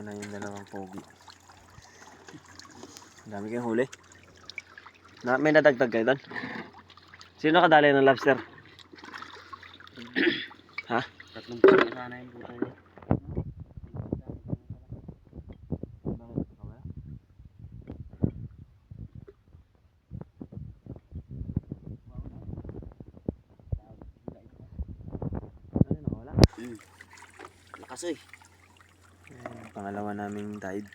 na yung dalawang pogi. Dami kayong huli. May nadagdag kayo doon? Sino nakadali ng lobster? Ha? Tatlong puso sana yung puto niya. Lakas eh. Pangalawa naming tide.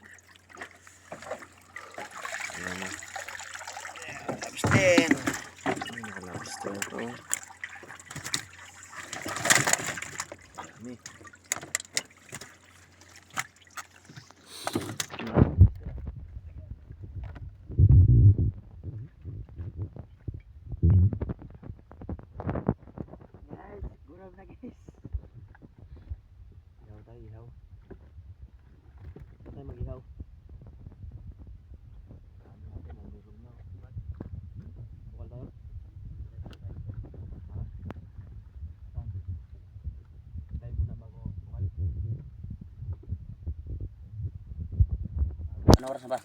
Ayan na. Lobster. Naka-lobster ito. Dami. Guys, gurab na guys. Ihaw tayo, ihaw. Saan tayo mag-ihaw? Ano natin, nandurog na. Bukal tayo? Saan? Dive muna bago bukal. Ano oras na ba?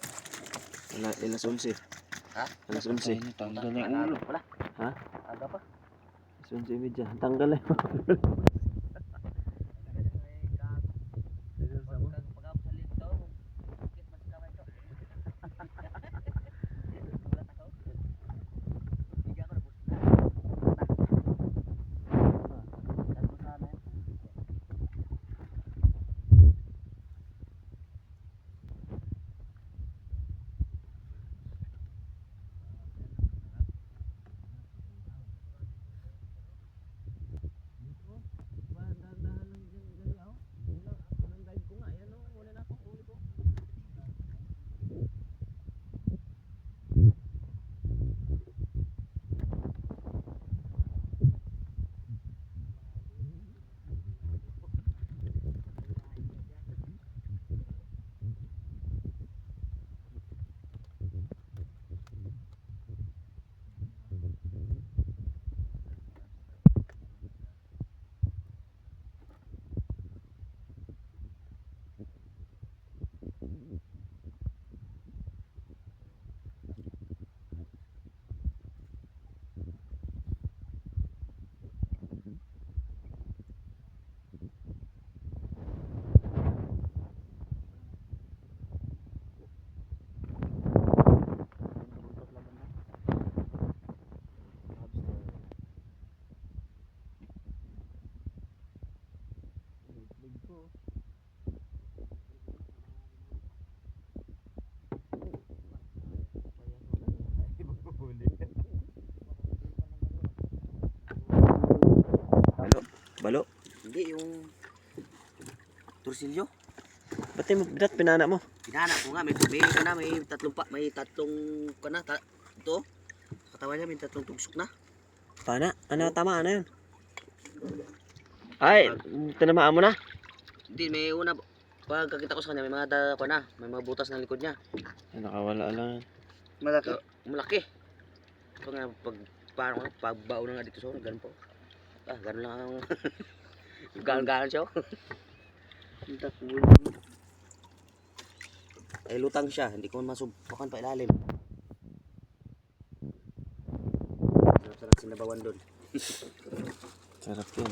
Alas 11. Ha? Alas 11. Tanggal na yung ulo. Wala. Ha? Aga pa. Alas 11:30. Tanggal na yun. Balo. Hindi, yung torsilyo. Ba't pinana mo? Pinana ko nga, may tatlong ito. Katawan niya, may tatlong tugsok na. Pana? Ano tama? Ano yun? Ay, tinamaan mo na? Hindi, may una, pagkakita ko sa kanya, may mga butas na likod niya. Ay, nakawala lang. Malaki. Ito nga, pagbao na nga dito sa ganun po. Ganun lang ang ganon siya. Ay, lutang siya, hindi ko masubukan pa ilalim. Sarap sinabawan doon. Sarap yun.